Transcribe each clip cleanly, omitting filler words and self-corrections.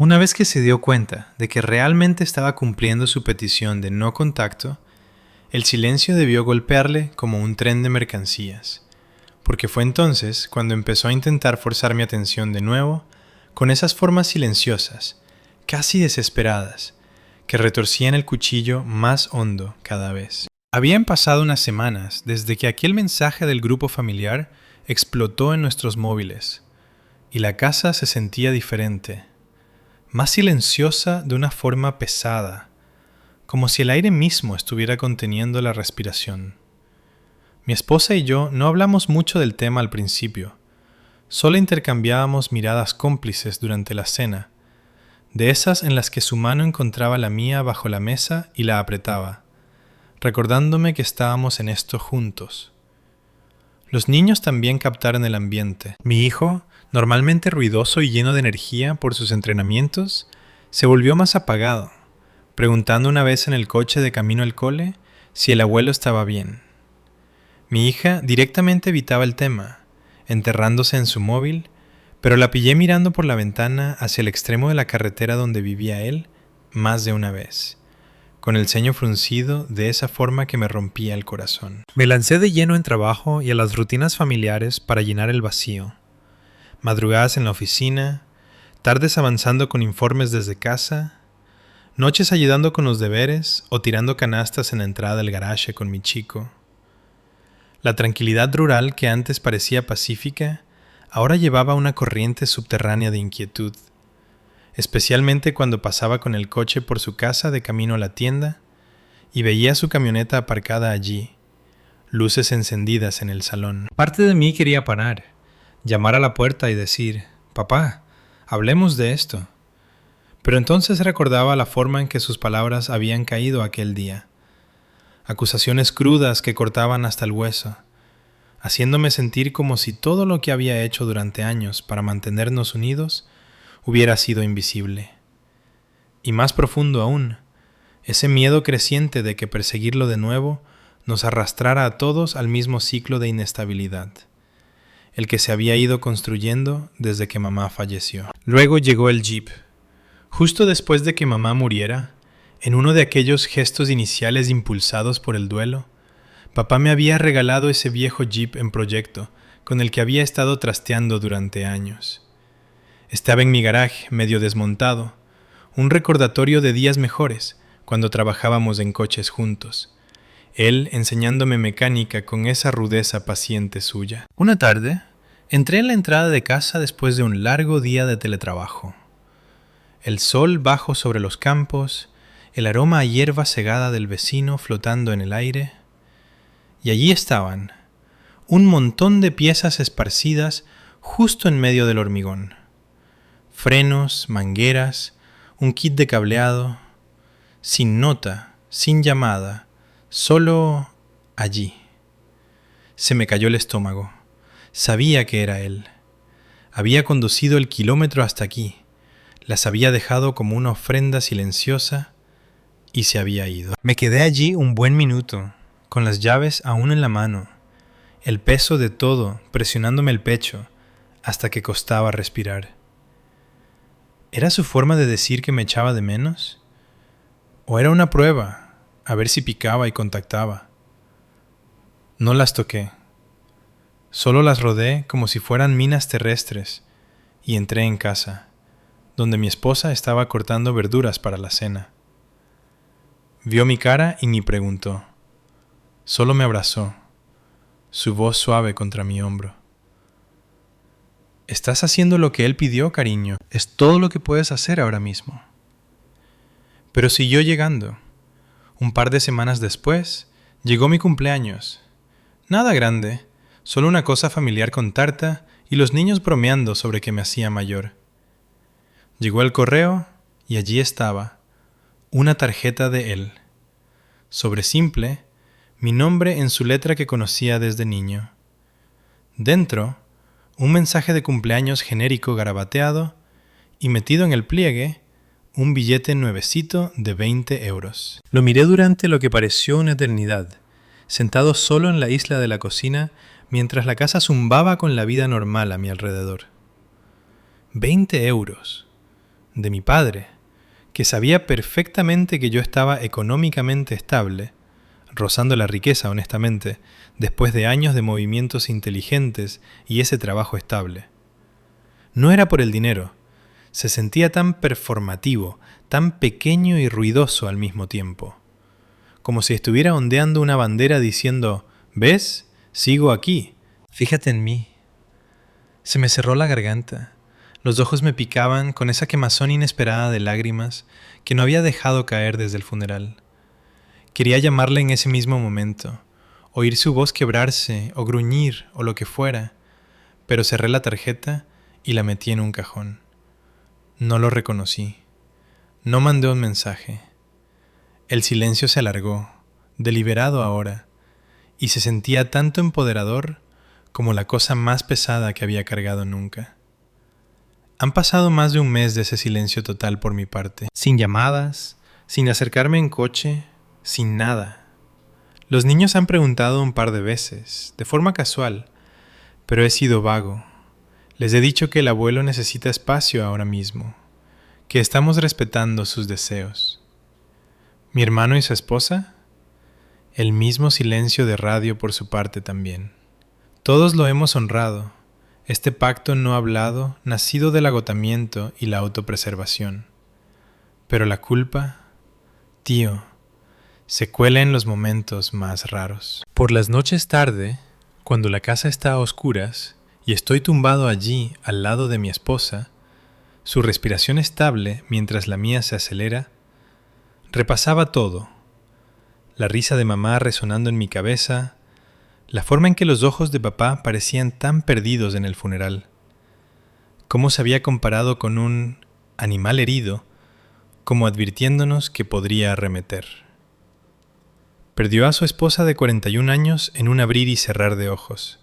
Una vez que se dio cuenta de que realmente estaba cumpliendo su petición de no contacto, el silencio debió golpearle como un tren de mercancías, porque fue entonces cuando empezó a intentar forzar mi atención de nuevo con esas formas silenciosas, casi desesperadas, que retorcían el cuchillo más hondo cada vez. Habían pasado unas semanas desde que aquel mensaje del grupo familiar explotó en nuestros móviles, y la casa se sentía diferente, más silenciosa de una forma pesada, como si el aire mismo estuviera conteniendo la respiración. Mi esposa y yo no hablamos mucho del tema al principio, solo intercambiábamos miradas cómplices durante la cena, de esas en las que su mano encontraba la mía bajo la mesa y la apretaba, recordándome que estábamos en esto juntos. Los niños también captaron el ambiente. Mi hijo, normalmente ruidoso y lleno de energía por sus entrenamientos, se volvió más apagado, preguntando una vez en el coche de camino al cole si el abuelo estaba bien. Mi hija directamente evitaba el tema, enterrándose en su móvil, pero la pillé mirando por la ventana hacia el extremo de la carretera donde vivía él más de una vez, con el ceño fruncido de esa forma que me rompía el corazón. Me lancé de lleno en trabajo y a las rutinas familiares para llenar el vacío. Madrugadas en la oficina, tardes avanzando con informes desde casa, noches ayudando con los deberes o tirando canastas en la entrada del garaje con mi chico. La tranquilidad rural que antes parecía pacífica, ahora llevaba una corriente subterránea de inquietud, especialmente cuando pasaba con el coche por su casa de camino a la tienda y veía su camioneta aparcada allí, luces encendidas en el salón. Parte de mí quería parar, llamar a la puerta y decir: «Papá, hablemos de esto». Pero entonces recordaba la forma en que sus palabras habían caído aquel día. Acusaciones crudas que cortaban hasta el hueso, haciéndome sentir como si todo lo que había hecho durante años para mantenernos unidos hubiera sido invisible. Y más profundo aún, ese miedo creciente de que perseguirlo de nuevo nos arrastrara a todos al mismo ciclo de inestabilidad, el que se había ido construyendo desde que mamá falleció. Luego llegó el Jeep. Justo después de que mamá muriera, en uno de aquellos gestos iniciales impulsados por el duelo, papá me había regalado ese viejo Jeep en proyecto con el que había estado trasteando durante años. Estaba en mi garaje, medio desmontado, un recordatorio de días mejores, cuando trabajábamos en coches juntos, él enseñándome mecánica con esa rudeza paciente suya. Una tarde, entré en la entrada de casa después de un largo día de teletrabajo. El sol bajo sobre los campos, el aroma a hierba segada del vecino flotando en el aire, y allí estaban, un montón de piezas esparcidas justo en medio del hormigón. Frenos, mangueras, un kit de cableado, sin nota, sin llamada, solo allí. Se me cayó el estómago. Sabía que era él. Había conducido el kilómetro hasta aquí, las había dejado como una ofrenda silenciosa y se había ido. Me quedé allí un buen minuto, con las llaves aún en la mano, el peso de todo presionándome el pecho hasta que costaba respirar. ¿Era su forma de decir que me echaba de menos? ¿O era una prueba, a ver si picaba y contactaba? No las toqué. Solo las rodé como si fueran minas terrestres y entré en casa, donde mi esposa estaba cortando verduras para la cena. Vio mi cara y ni preguntó. Solo me abrazó, su voz suave contra mi hombro. «Estás haciendo lo que él pidió, cariño. Es todo lo que puedes hacer ahora mismo». Pero siguió llegando. Un par de semanas después, llegó mi cumpleaños. Nada grande, solo una cosa familiar con tarta y los niños bromeando sobre que me hacía mayor. Llegó el correo y allí estaba, una tarjeta de él. Sobre simple, mi nombre en su letra que conocía desde niño. Dentro, un mensaje de cumpleaños genérico garabateado y metido en el pliegue, un billete nuevecito de 20 euros. Lo miré durante lo que pareció una eternidad, sentado solo en la isla de la cocina mientras la casa zumbaba con la vida normal a mi alrededor. 20 euros. de mi padre, que sabía perfectamente que yo estaba económicamente estable, rozando la riqueza honestamente, después de años de movimientos inteligentes y ese trabajo estable. No era por el dinero, se sentía tan performativo, tan pequeño y ruidoso al mismo tiempo, como si estuviera ondeando una bandera diciendo, ¿ves? Sigo aquí. Fíjate en mí. Se me cerró la garganta. Los ojos me picaban con esa quemazón inesperada de lágrimas que no había dejado caer desde el funeral. Quería llamarle en ese mismo momento, oír su voz quebrarse o gruñir o lo que fuera, pero cerré la tarjeta y la metí en un cajón. No lo reconocí. No mandé un mensaje. El silencio se alargó, deliberado ahora, y se sentía tanto empoderador como la cosa más pesada que había cargado nunca. Han pasado más de un mes de ese silencio total por mi parte, sin llamadas, sin acercarme en coche, sin nada. Los niños han preguntado un par de veces, de forma casual, pero he sido vago. Les he dicho que el abuelo necesita espacio ahora mismo, que estamos respetando sus deseos. ¿Mi hermano y su esposa? El mismo silencio de radio por su parte también. Todos lo hemos honrado, este pacto no hablado, nacido del agotamiento y la autopreservación. Pero la culpa, tío, se cuela en los momentos más raros. Por las noches tarde, cuando la casa está a oscuras y estoy tumbado allí al lado de mi esposa, su respiración estable mientras la mía se acelera, repasaba todo. La risa de mamá resonando en mi cabeza, la forma en que los ojos de papá parecían tan perdidos en el funeral, cómo se había comparado con un animal herido, como advirtiéndonos que podría arremeter. Perdió a su esposa de 41 años en un abrir y cerrar de ojos.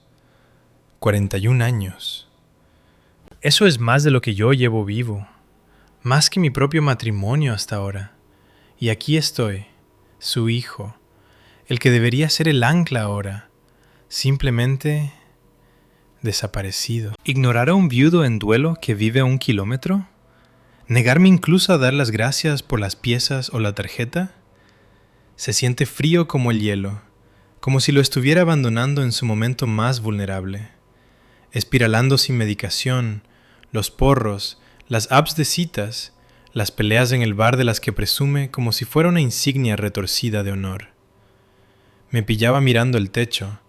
41 años. Eso es más de lo que yo llevo vivo, más que mi propio matrimonio hasta ahora. Y aquí estoy, su hijo, el que debería ser el ancla ahora, simplemente desaparecido. ¿Ignorar a un viudo en duelo que vive a 1 kilómetro? ¿Negarme incluso a dar las gracias por las piezas o la tarjeta? Se siente frío como el hielo, como si lo estuviera abandonando en su momento más vulnerable, espiralando sin medicación, los porros, las apps de citas, las peleas en el bar de las que presume como si fuera una insignia retorcida de honor. Me pillaba mirando el techo,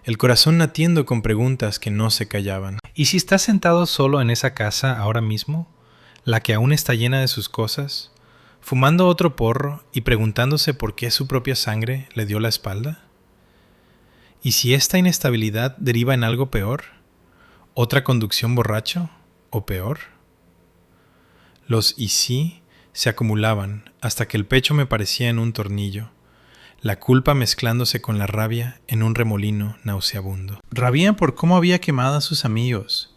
el corazón latiendo con preguntas que no se callaban. ¿Y si está sentado solo en esa casa ahora mismo, la que aún está llena de sus cosas, fumando otro porro y preguntándose por qué su propia sangre le dio la espalda? ¿Y si esta inestabilidad deriva en algo peor? ¿Otra conducción borracho? ¿O peor? Los y sí se acumulaban hasta que el pecho me parecía en un tornillo, la culpa mezclándose con la rabia en un remolino nauseabundo. Rabia por cómo había quemado a sus amigos,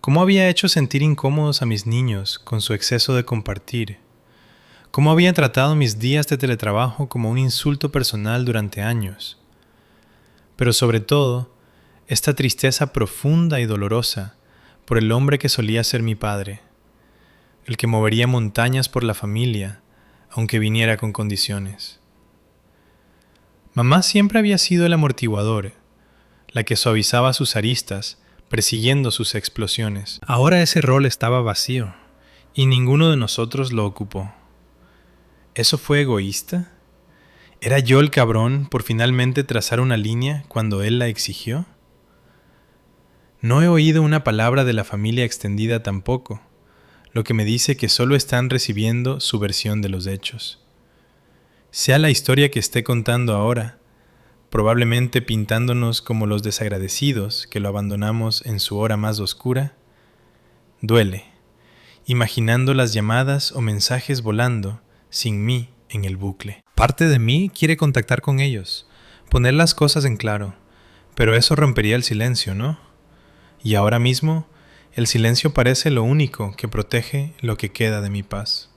cómo había hecho sentir incómodos a mis niños con su exceso de compartir, cómo había tratado mis días de teletrabajo como un insulto personal durante años. Pero sobre todo, esta tristeza profunda y dolorosa por el hombre que solía ser mi padre, el que movería montañas por la familia, aunque viniera con condiciones. Mamá siempre había sido el amortiguador, la que suavizaba sus aristas, persiguiendo sus explosiones. Ahora ese rol estaba vacío, y ninguno de nosotros lo ocupó. ¿Eso fue egoísta? ¿Era yo el cabrón por finalmente trazar una línea cuando él la exigió? No he oído una palabra de la familia extendida tampoco, lo que me dice que solo están recibiendo su versión de los hechos. Sea la historia que esté contando ahora, probablemente pintándonos como los desagradecidos que lo abandonamos en su hora más oscura, duele, imaginando las llamadas o mensajes volando, sin mí, en el bucle. Parte de mí quiere contactar con ellos, poner las cosas en claro, pero eso rompería el silencio, ¿no? Y ahora mismo, el silencio parece lo único que protege lo que queda de mi paz.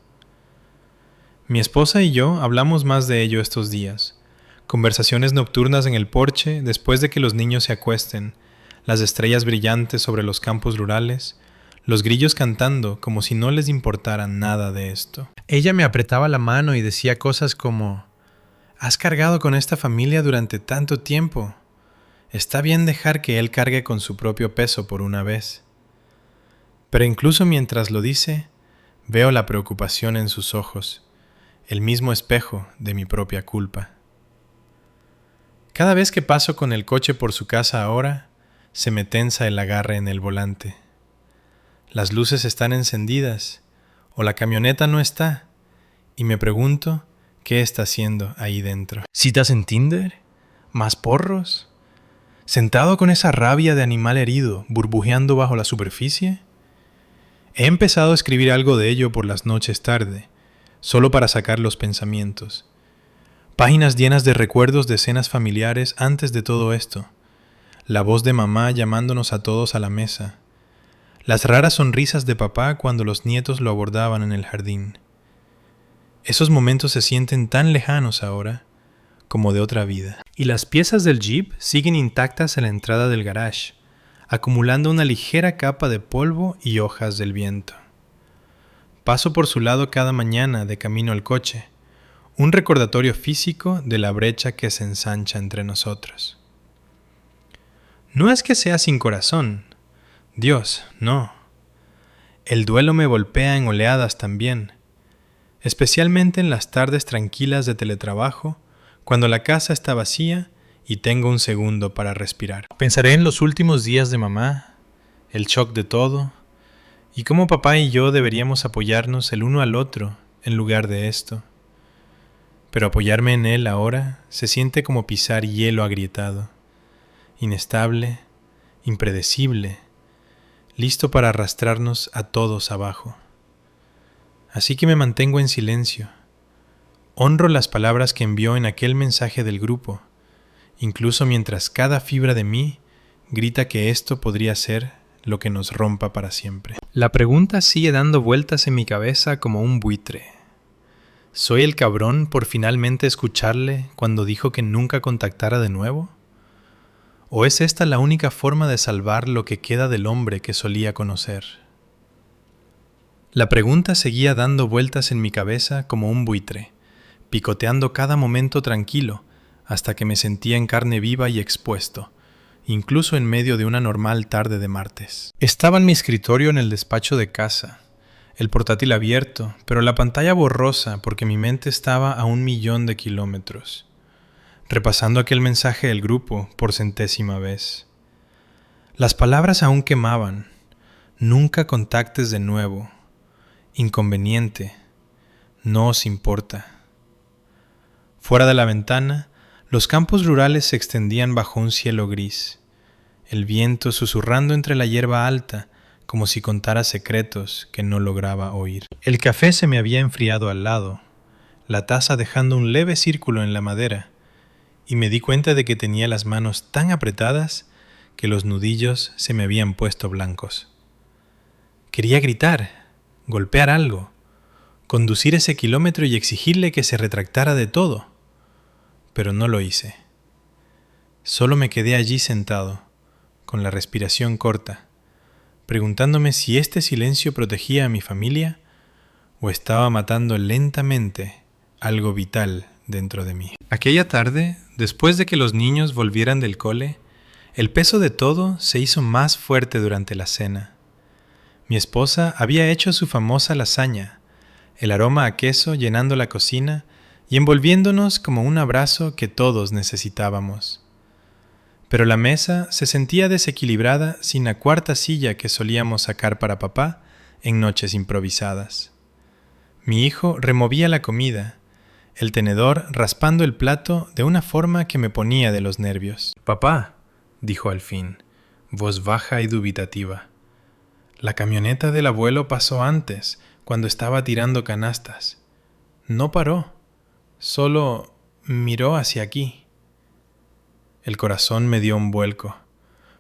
Mi esposa y yo hablamos más de ello estos días. Conversaciones nocturnas en el porche después de que los niños se acuesten, las estrellas brillantes sobre los campos rurales, los grillos cantando como si no les importara nada de esto. Ella me apretaba la mano y decía cosas como: «Has cargado con esta familia durante tanto tiempo. Está bien dejar que él cargue con su propio peso por una vez». Pero incluso mientras lo dice, veo la preocupación en sus ojos, el mismo espejo de mi propia culpa. Cada vez que paso con el coche por su casa ahora, se me tensa el agarre en el volante. Las luces están encendidas, o la camioneta no está, y me pregunto qué está haciendo ahí dentro. ¿Citas en Tinder? ¿Más porros? ¿Sentado con esa rabia de animal herido, burbujeando bajo la superficie? He empezado a escribir algo de ello por las noches tarde, solo para sacar los pensamientos. Páginas llenas de recuerdos de cenas familiares antes de todo esto. La voz de mamá llamándonos a todos a la mesa. Las raras sonrisas de papá cuando los nietos lo abordaban en el jardín. Esos momentos se sienten tan lejanos ahora, como de otra vida. Y las piezas del Jeep siguen intactas en la entrada del garage, acumulando una ligera capa de polvo y hojas del viento. Paso por su lado cada mañana de camino al coche, un recordatorio físico de la brecha que se ensancha entre nosotros. No es que sea sin corazón, Dios, no. El duelo me golpea en oleadas también, especialmente en las tardes tranquilas de teletrabajo, cuando la casa está vacía y tengo un segundo para respirar. Pensaré en los últimos días de mamá, el shock de todo, y cómo papá y yo deberíamos apoyarnos el uno al otro en lugar de esto. Pero apoyarme en él ahora se siente como pisar hielo agrietado, inestable, impredecible, listo para arrastrarnos a todos abajo. Así que me mantengo en silencio. Honro las palabras que envió en aquel mensaje del grupo, incluso mientras cada fibra de mí grita que esto podría ser lo que nos rompa para siempre. La pregunta sigue dando vueltas en mi cabeza como un buitre. ¿Soy el cabrón por finalmente escucharle cuando dijo que nunca contactara de nuevo? ¿O es esta la única forma de salvar lo que queda del hombre que solía conocer? La pregunta seguía dando vueltas en mi cabeza como un buitre, picoteando cada momento tranquilo, hasta que me sentía en carne viva y expuesto, incluso en medio de una normal tarde de martes. Estaba en mi escritorio en el despacho de casa, el portátil abierto, pero la pantalla borrosa porque mi mente estaba a 1.000.000 de kilómetros, repasando aquel mensaje del grupo por 100ª vez. Las palabras aún quemaban. Nunca contactes de nuevo. Inconveniente. No os importa. Fuera de la ventana, los campos rurales se extendían bajo un cielo gris, el viento susurrando entre la hierba alta, como si contara secretos que no lograba oír. El café se me había enfriado al lado, la taza dejando un leve círculo en la madera, y me di cuenta de que tenía las manos tan apretadas que los nudillos se me habían puesto blancos. Quería gritar, golpear algo, conducir ese kilómetro y exigirle que se retractara de todo, pero no lo hice. Solo me quedé allí sentado, con la respiración corta, preguntándome si este silencio protegía a mi familia o estaba matando lentamente algo vital dentro de mí. Aquella tarde, después de que los niños volvieran del cole, el peso de todo se hizo más fuerte durante la cena. Mi esposa había hecho su famosa lasaña, el aroma a queso llenando la cocina y envolviéndonos como un abrazo que todos necesitábamos. Pero la mesa se sentía desequilibrada sin la cuarta silla que solíamos sacar para papá en noches improvisadas. Mi hijo removía la comida, el tenedor raspando el plato de una forma que me ponía de los nervios. «Papá», dijo al fin, voz baja y dubitativa. «La camioneta del abuelo pasó antes, cuando estaba tirando canastas. No paró, solo miró hacia aquí». El corazón me dio un vuelco.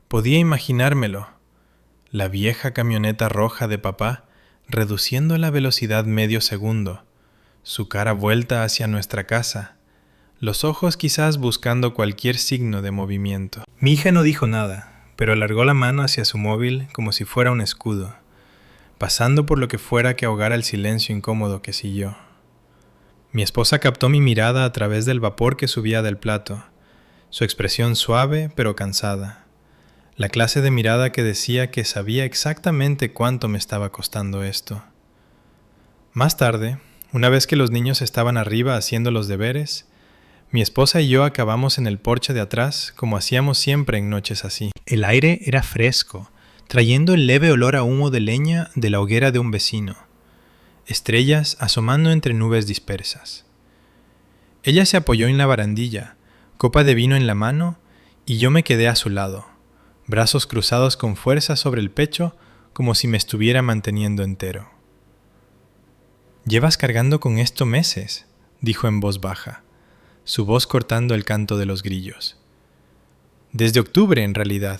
Podía imaginármelo. La vieja camioneta roja de papá reduciendo la velocidad medio segundo, su cara vuelta hacia nuestra casa, los ojos quizás buscando cualquier signo de movimiento. Mi hija no dijo nada, pero alargó la mano hacia su móvil como si fuera un escudo, pasando por lo que fuera que ahogara el silencio incómodo que siguió. Mi esposa captó mi mirada a través del vapor que subía del plato, su expresión suave pero cansada, la clase de mirada que decía que sabía exactamente cuánto me estaba costando esto. Más tarde, una vez que los niños estaban arriba haciendo los deberes, mi esposa y yo acabamos en el porche de atrás como hacíamos siempre en noches así. El aire era fresco, trayendo el leve olor a humo de leña de la hoguera de un vecino, estrellas asomando entre nubes dispersas. Ella se apoyó en la barandilla, copa de vino en la mano, y yo me quedé a su lado, brazos cruzados con fuerza sobre el pecho como si me estuviera manteniendo entero. «Llevas cargando con esto meses», dijo en voz baja, su voz cortando el canto de los grillos. «Desde octubre, en realidad.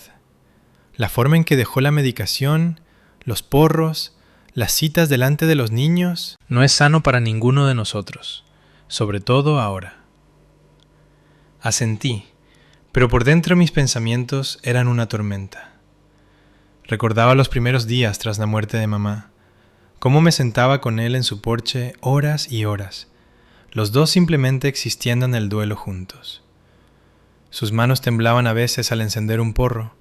La forma en que dejó la medicación, los porros, las citas delante de los niños, no es sano para ninguno de nosotros, sobre todo ahora». Asentí, pero por dentro mis pensamientos eran una tormenta. Recordaba los primeros días tras la muerte de mamá, cómo me sentaba con él en su porche horas y horas, los dos simplemente existiendo en el duelo juntos. Sus manos temblaban a veces al encender un porro,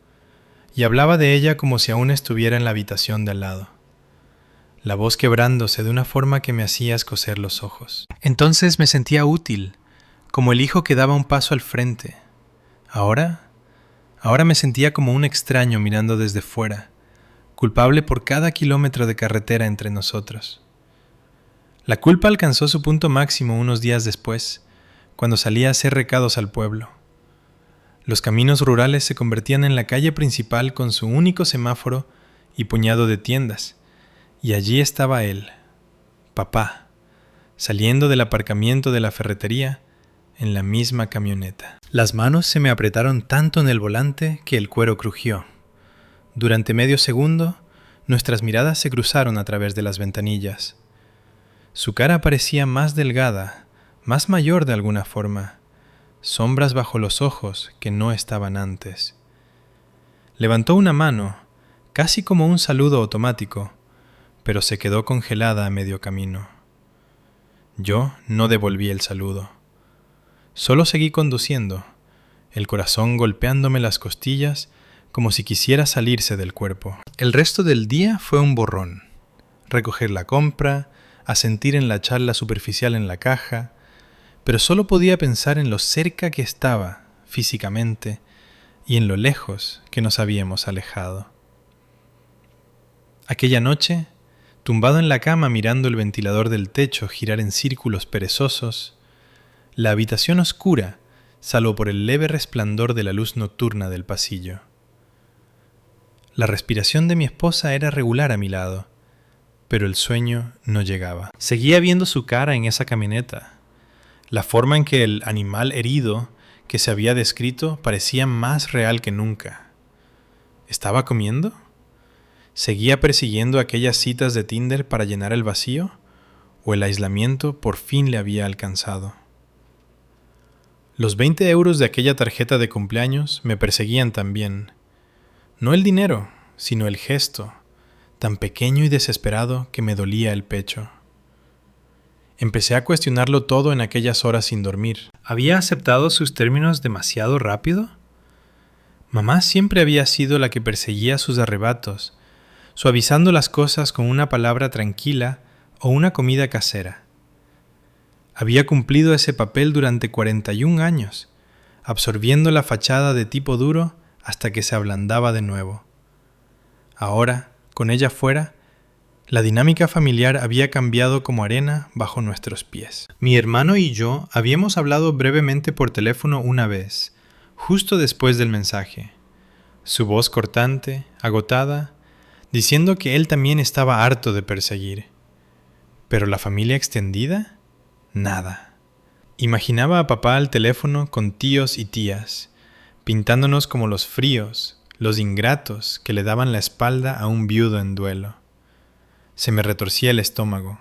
y hablaba de ella como si aún estuviera en la habitación de al lado, la voz quebrándose de una forma que me hacía escocer los ojos. Entonces me sentía útil, como el hijo que daba un paso al frente. Ahora me sentía como un extraño mirando desde fuera, culpable por cada kilómetro de carretera entre nosotros. La culpa alcanzó su punto máximo unos días después, cuando salí a hacer recados al pueblo. Los caminos rurales se convertían en la calle principal con su único semáforo y puñado de tiendas, y allí estaba él, papá, saliendo del aparcamiento de la ferretería en la misma camioneta. Las manos se me apretaron tanto en el volante que el cuero crujió. Durante medio segundo, nuestras miradas se cruzaron a través de las ventanillas. Su cara parecía más delgada, más mayor de alguna forma, sombras bajo los ojos que no estaban antes. Levantó una mano, casi como un saludo automático, pero se quedó congelada a medio camino. Yo no devolví el saludo. Solo seguí conduciendo, el corazón golpeándome las costillas como si quisiera salirse del cuerpo. El resto del día fue un borrón. Recoger la compra, asentir en la charla superficial en la caja, pero solo podía pensar en lo cerca que estaba, físicamente, y en lo lejos que nos habíamos alejado. Aquella noche, tumbado en la cama mirando el ventilador del techo girar en círculos perezosos, la habitación oscura, salvo por el leve resplandor de la luz nocturna del pasillo. La respiración de mi esposa era regular a mi lado, pero el sueño no llegaba. Seguía viendo su cara en esa camioneta. La forma en que el animal herido que se había descrito parecía más real que nunca. ¿Estaba comiendo? ¿Seguía persiguiendo aquellas citas de Tinder para llenar el vacío? ¿O el aislamiento por fin le había alcanzado? Los 20 euros de aquella tarjeta de cumpleaños me perseguían también. No el dinero, sino el gesto, tan pequeño y desesperado que me dolía el pecho. Empecé a cuestionarlo todo en aquellas horas sin dormir. ¿Había aceptado sus términos demasiado rápido? Mamá siempre había sido la que perseguía sus arrebatos, suavizando las cosas con una palabra tranquila o una comida casera. Había cumplido ese papel durante 41 años, absorbiendo la fachada de tipo duro hasta que se ablandaba de nuevo. Ahora, con ella fuera, la dinámica familiar había cambiado como arena bajo nuestros pies. Mi hermano y yo habíamos hablado brevemente por teléfono una vez, justo después del mensaje. Su voz cortante, agotada, diciendo que él también estaba harto de perseguir. ¿Pero la familia extendida? Nada. Imaginaba a papá al teléfono con tíos y tías, pintándonos como los fríos, los ingratos que le daban la espalda a un viudo en duelo. Se me retorcía el estómago,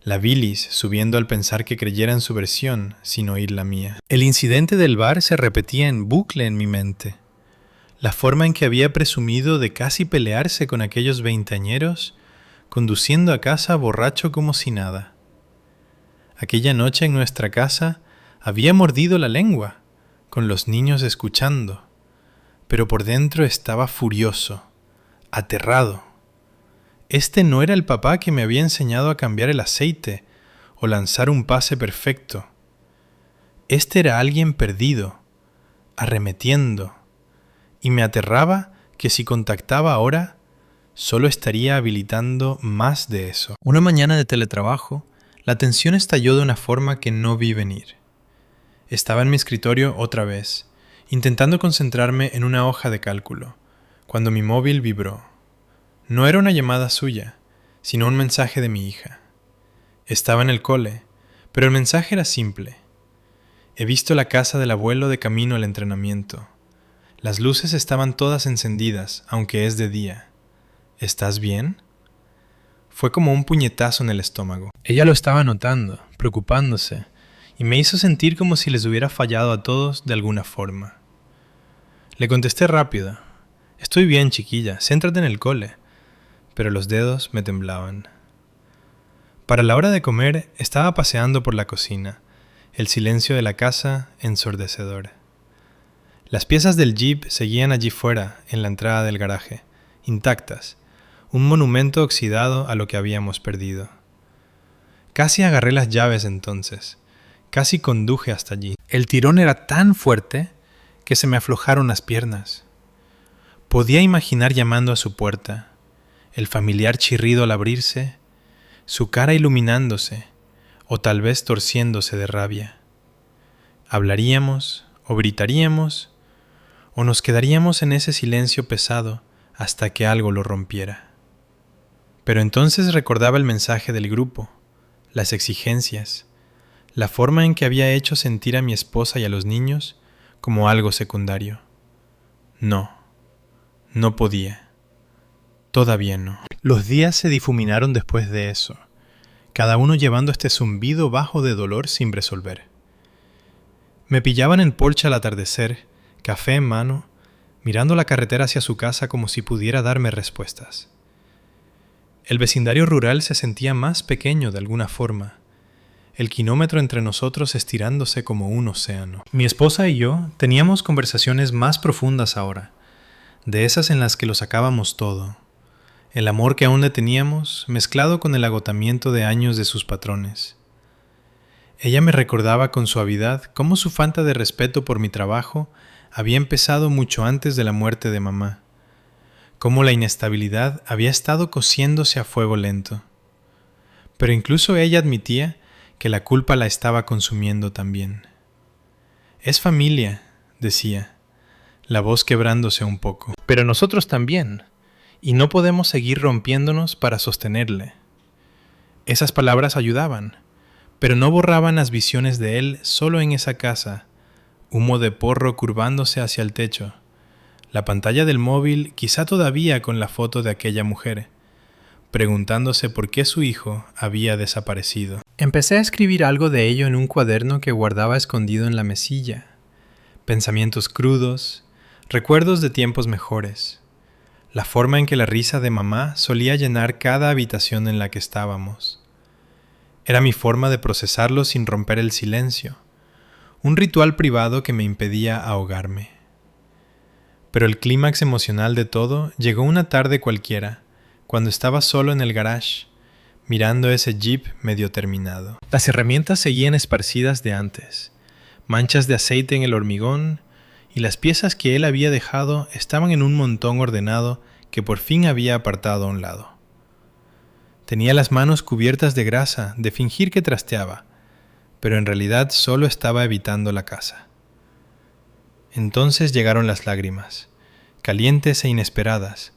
la bilis subiendo al pensar que creyera en su versión sin oír la mía. El incidente del bar se repetía en bucle en mi mente. La forma en que había presumido de casi pelearse con aquellos veinteañeros, conduciendo a casa borracho como si nada. Aquella noche en nuestra casa había mordido la lengua, con los niños escuchando, pero por dentro estaba furioso, aterrado. Este no era el papá que me había enseñado a cambiar el aceite o lanzar un pase perfecto. Este era alguien perdido, arremetiendo, y me aterraba que si contactaba ahora, solo estaría habilitando más de eso. Una mañana de teletrabajo, la tensión estalló de una forma que no vi venir. Estaba en mi escritorio otra vez, intentando concentrarme en una hoja de cálculo, cuando mi móvil vibró. No era una llamada suya, sino un mensaje de mi hija. Estaba en el cole, pero el mensaje era simple. He visto la casa del abuelo de camino al entrenamiento. Las luces estaban todas encendidas, aunque es de día. ¿Estás bien? Fue como un puñetazo en el estómago. Ella lo estaba notando, preocupándose, y me hizo sentir como si les hubiera fallado a todos de alguna forma. Le contesté rápido. Estoy bien, chiquilla, céntrate en el cole. Pero los dedos me temblaban. Para la hora de comer, estaba paseando por la cocina, el silencio de la casa ensordecedor. Las piezas del jeep seguían allí fuera, en la entrada del garaje, intactas, un monumento oxidado a lo que habíamos perdido. Casi agarré las llaves entonces, casi conduje hasta allí. El tirón era tan fuerte que se me aflojaron las piernas. Podía imaginar llamando a su puerta, el familiar chirrido al abrirse, su cara iluminándose, o tal vez torciéndose de rabia. Hablaríamos, o gritaríamos, o nos quedaríamos en ese silencio pesado hasta que algo lo rompiera. Pero entonces recordaba el mensaje del grupo, las exigencias, la forma en que había hecho sentir a mi esposa y a los niños como algo secundario. No podía. Todavía no. Los días se difuminaron después de eso, cada uno llevando este zumbido bajo de dolor sin resolver. Me pillaban en Porche al atardecer, café en mano, mirando la carretera hacia su casa como si pudiera darme respuestas. El vecindario rural se sentía más pequeño de alguna forma, el kilómetro entre nosotros estirándose como un océano. Mi esposa y yo teníamos conversaciones más profundas ahora, de esas en las que lo sacábamos todo. El amor que aún le teníamos, mezclado con el agotamiento de años de sus patrones. Ella me recordaba con suavidad cómo su falta de respeto por mi trabajo había empezado mucho antes de la muerte de mamá, cómo la inestabilidad había estado cociéndose a fuego lento. Pero incluso ella admitía que la culpa la estaba consumiendo también. Es familia, decía, la voz quebrándose un poco. Pero nosotros también. Y no podemos seguir rompiéndonos para sostenerle. Esas palabras ayudaban, pero no borraban las visiones de él solo en esa casa, humo de porro curvándose hacia el techo, la pantalla del móvil quizá todavía con la foto de aquella mujer, preguntándose por qué su hijo había desaparecido. Empecé a escribir algo de ello en un cuaderno que guardaba escondido en la mesilla. Pensamientos crudos, recuerdos de tiempos mejores. La forma en que la risa de mamá solía llenar cada habitación en la que estábamos. Era mi forma de procesarlo sin romper el silencio, un ritual privado que me impedía ahogarme. Pero el clímax emocional de todo llegó una tarde cualquiera, cuando estaba solo en el garage, mirando ese jeep medio terminado. Las herramientas seguían esparcidas de antes, manchas de aceite en el hormigón, y las piezas que él había dejado estaban en un montón ordenado que por fin había apartado a un lado. Tenía las manos cubiertas de grasa de fingir que trasteaba, pero en realidad solo estaba evitando la casa. Entonces llegaron las lágrimas, calientes e inesperadas,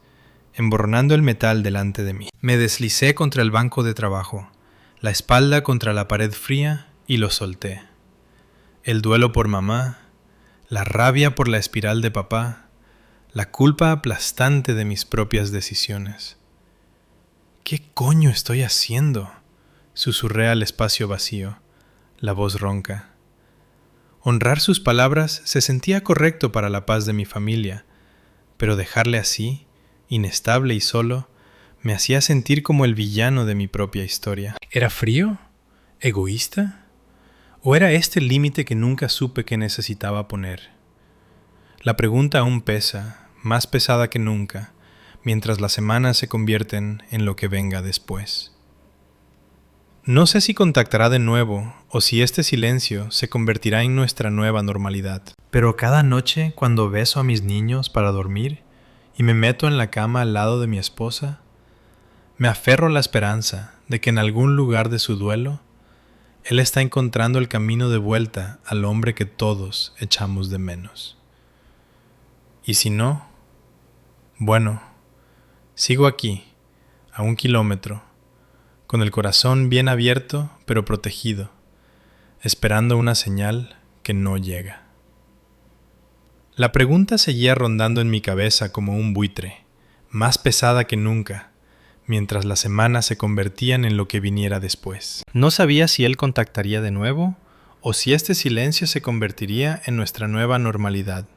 emborronando el metal delante de mí. Me deslicé contra el banco de trabajo, la espalda contra la pared fría y lo solté. El duelo por mamá, la rabia por la espiral de papá, la culpa aplastante de mis propias decisiones. ¿Qué coño estoy haciendo?, susurré al espacio vacío, la voz ronca. Honrar sus palabras se sentía correcto para la paz de mi familia, pero dejarle así, inestable y solo, Me hacía sentir como el villano de mi propia historia. ¿Era frío? ¿Egoísta? ¿O era este el límite que nunca supe que necesitaba poner? La pregunta aún pesa, más pesada que nunca, mientras las semanas se convierten en lo que venga después. No sé si contactará de nuevo o si este silencio se convertirá en nuestra nueva normalidad. Pero cada noche, cuando beso a mis niños para dormir y me meto en la cama al lado de mi esposa, me aferro a la esperanza de que en algún lugar de su duelo, Él está encontrando el camino de vuelta al hombre que todos echamos de menos. Y si no, bueno, sigo aquí, a 1 kilómetro, con el corazón bien abierto pero protegido, esperando una señal que no llega. La pregunta seguía rondando en mi cabeza como un buitre, más pesada que nunca, mientras las semanas se convertían en lo que viniera después. No sabía si él contactaría de nuevo o si este silencio se convertiría en nuestra nueva normalidad.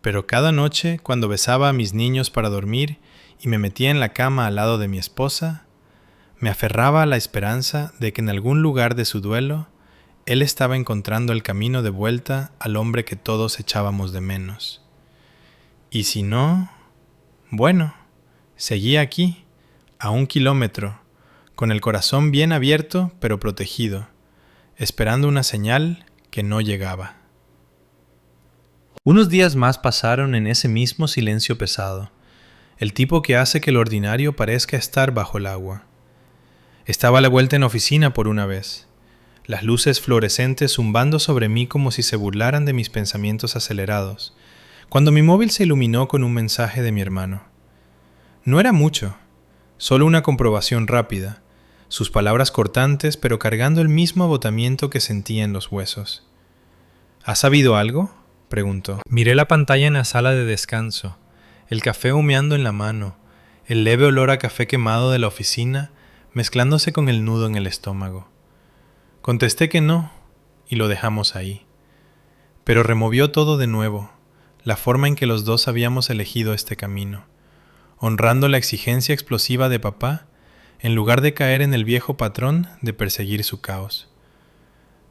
Pero cada noche, cuando besaba a mis niños para dormir y me metía en la cama al lado de mi esposa, me aferraba a la esperanza de que en algún lugar de su duelo, Él estaba encontrando el camino de vuelta al hombre que todos echábamos de menos. Y si no, bueno, seguía aquí, a 1 kilómetro, con el corazón bien abierto pero protegido, esperando una señal que no llegaba. Unos días más pasaron en ese mismo silencio pesado, el tipo que hace que lo ordinario parezca estar bajo el agua. Estaba a la vuelta en oficina por una vez, las luces fluorescentes zumbando sobre mí como si se burlaran de mis pensamientos acelerados, cuando mi móvil se iluminó con un mensaje de mi hermano. No era mucho, solo una comprobación rápida, sus palabras cortantes pero cargando el mismo agotamiento que sentía en los huesos. ¿Has sabido algo?, preguntó. Miré la pantalla en la sala de descanso, el café humeando en la mano, el leve olor a café quemado de la oficina mezclándose con el nudo en el estómago. Contesté que no, y lo dejamos ahí. Pero removió todo de nuevo, la forma en que los dos habíamos elegido este camino, honrando la exigencia explosiva de papá, en lugar de caer en el viejo patrón de perseguir su caos.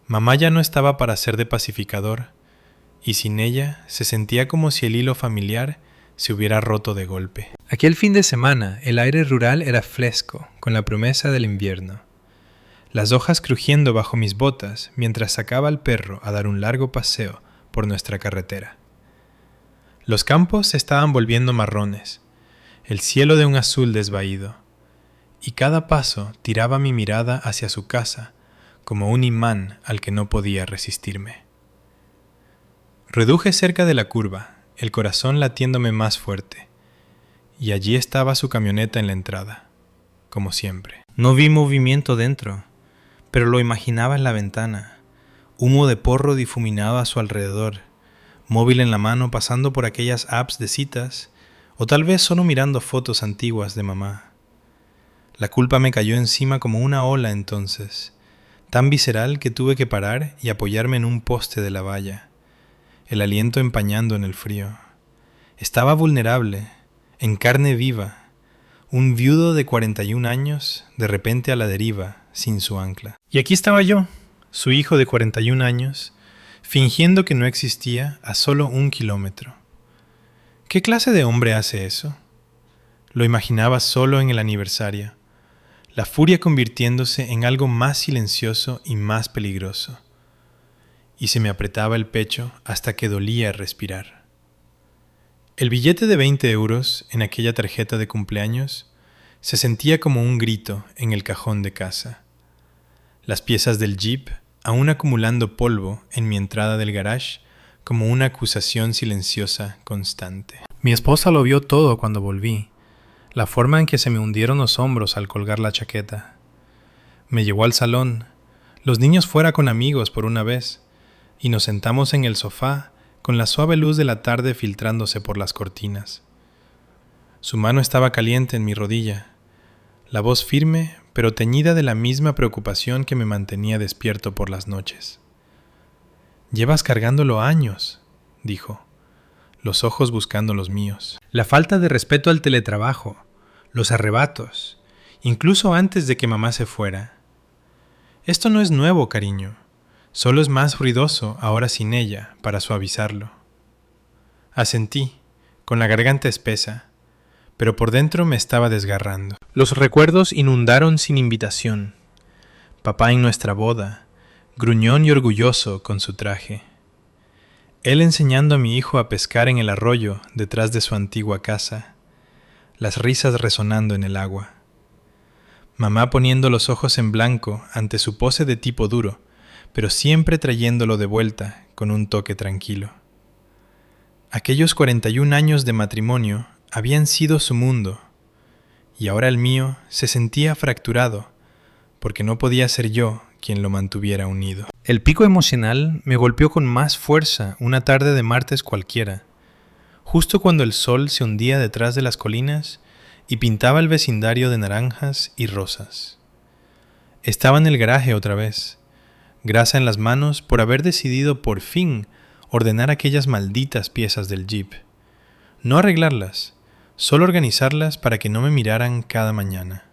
Mamá ya no estaba para ser de pacificador, y sin ella se sentía como si el hilo familiar se hubiera roto de golpe. Aquel fin de semana el aire rural era fresco, con la promesa del invierno. Las hojas crujiendo bajo mis botas mientras sacaba al perro a dar un largo paseo por nuestra carretera. Los campos se estaban volviendo marrones, el cielo de un azul desvaído, y cada paso tiraba mi mirada hacia su casa como un imán al que no podía resistirme. Reduje cerca de la curva, el corazón latiéndome más fuerte, y allí estaba su camioneta en la entrada, como siempre. No vi movimiento dentro, pero lo imaginaba en la ventana, humo de porro difuminado a su alrededor, móvil en la mano pasando por aquellas apps de citas, o tal vez solo mirando fotos antiguas de mamá. La culpa me cayó encima como una ola entonces, tan visceral que tuve que parar y apoyarme en un poste de la valla, el aliento empañando en el frío. Estaba vulnerable, en carne viva, un viudo de 41 años, de repente a la deriva, sin su ancla. Y aquí estaba yo, su hijo de 41 años, fingiendo que no existía a solo 1 kilómetro. ¿Qué clase de hombre hace eso? Lo imaginaba solo en el aniversario, la furia convirtiéndose en algo más silencioso y más peligroso. Y se me apretaba el pecho hasta que dolía respirar. El billete de 20 euros en aquella tarjeta de cumpleaños se sentía como un grito en el cajón de casa. Las piezas del Jeep aún acumulando polvo en mi entrada del garage como una acusación silenciosa constante. Mi esposa lo vio todo cuando volví, la forma en que se me hundieron los hombros al colgar la chaqueta. Me llevó al salón, los niños fuera con amigos por una vez, y nos sentamos en el sofá con la suave luz de la tarde filtrándose por las cortinas. Su mano estaba caliente en mi rodilla, la voz firme pero teñida de la misma preocupación que me mantenía despierto por las noches. «Llevas cargándolo años», dijo, los ojos buscando los míos. La falta de respeto al teletrabajo, los arrebatos, incluso antes de que mamá se fuera. Esto no es nuevo, cariño, solo es más ruidoso ahora sin ella para suavizarlo. Asentí, con la garganta espesa, pero por dentro me estaba desgarrando. Los recuerdos inundaron sin invitación. Papá en nuestra boda, gruñón y orgulloso con su traje. Él enseñando a mi hijo a pescar en el arroyo detrás de su antigua casa, las risas resonando en el agua. Mamá poniendo los ojos en blanco ante su pose de tipo duro, pero siempre trayéndolo de vuelta con un toque tranquilo. Aquellos 41 años de matrimonio habían sido su mundo, y ahora el mío se sentía fracturado, porque no podía ser yo quien lo mantuviera unido. El pico emocional me golpeó con más fuerza una tarde de martes cualquiera, justo cuando el sol se hundía detrás de las colinas y pintaba el vecindario de naranjas y rosas. Estaba en el garaje otra vez, grasa en las manos por haber decidido por fin ordenar aquellas malditas piezas del Jeep. No arreglarlas, solo organizarlas para que no me miraran cada mañana.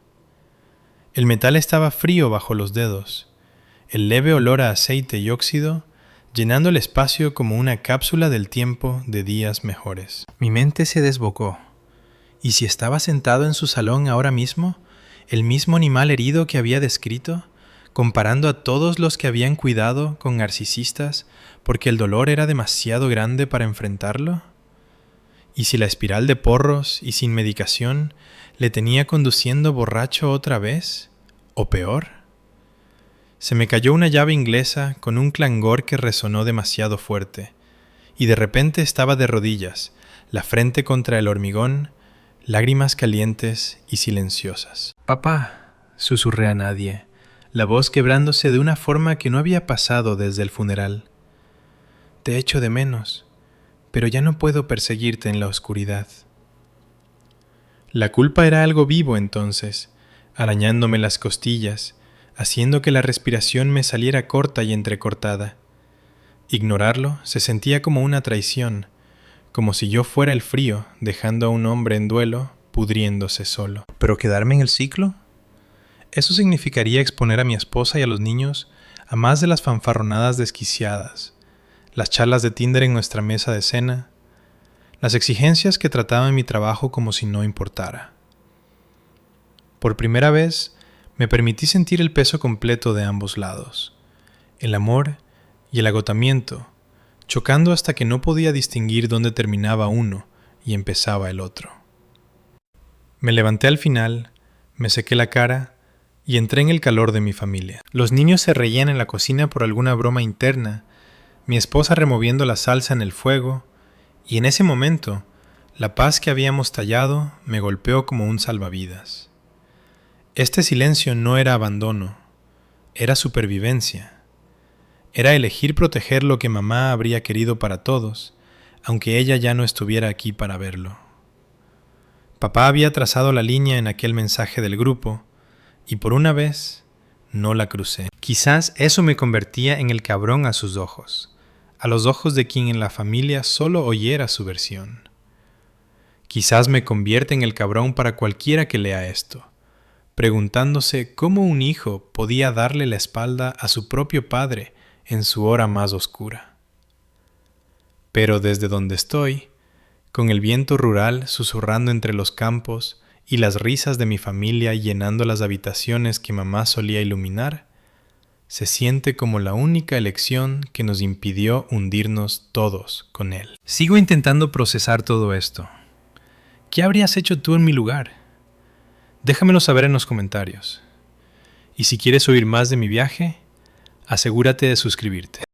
El metal estaba frío bajo los dedos, el leve olor a aceite y óxido llenando el espacio como una cápsula del tiempo de días mejores. Mi mente se desbocó. ¿Y si estaba sentado en su salón ahora mismo, el mismo animal herido que había descrito, comparando a todos los que habían cuidado con narcisistas porque el dolor era demasiado grande para enfrentarlo? ¿Y si la espiral de porros y sin medicación le tenía conduciendo borracho otra vez? ¿O peor? Se me cayó una llave inglesa con un clangor que resonó demasiado fuerte, y de repente estaba de rodillas, la frente contra el hormigón, lágrimas calientes y silenciosas. «Papá», susurré a nadie, la voz quebrándose de una forma que no había pasado desde el funeral. «Te echo de menos, pero ya no puedo perseguirte en la oscuridad». La culpa era algo vivo entonces, arañándome las costillas, haciendo que la respiración me saliera corta y entrecortada. Ignorarlo se sentía como una traición, como si yo fuera el frío, dejando a un hombre en duelo, pudriéndose solo. ¿Pero quedarme en el ciclo? Eso significaría exponer a mi esposa y a los niños a más de las fanfarronadas desquiciadas, las charlas de Tinder en nuestra mesa de cena, las exigencias que trataban mi trabajo como si no importara. Por primera vez, me permití sentir el peso completo de ambos lados, el amor y el agotamiento, chocando hasta que no podía distinguir dónde terminaba uno y empezaba el otro. Me levanté al final, me sequé la cara y entré en el calor de mi familia. Los niños se reían en la cocina por alguna broma interna, mi esposa removiendo la salsa en el fuego, y en ese momento, la paz que habíamos tallado me golpeó como un salvavidas. Este silencio no era abandono, era supervivencia. Era elegir proteger lo que mamá habría querido para todos, aunque ella ya no estuviera aquí para verlo. Papá había trazado la línea en aquel mensaje del grupo, y por una vez no la crucé. Quizás eso me convertía en el cabrón a sus ojos, a los ojos de quien en la familia solo oyera su versión. Quizás me convierte en el cabrón para cualquiera que lea esto, preguntándose cómo un hijo podía darle la espalda a su propio padre en su hora más oscura. Pero desde donde estoy, con el viento rural susurrando entre los campos y las risas de mi familia llenando las habitaciones que mamá solía iluminar, se siente como la única elección que nos impidió hundirnos todos con él. Sigo intentando procesar todo esto. ¿Qué habrías hecho tú en mi lugar? Déjamelo saber en los comentarios. Y si quieres oír más de mi viaje, asegúrate de suscribirte.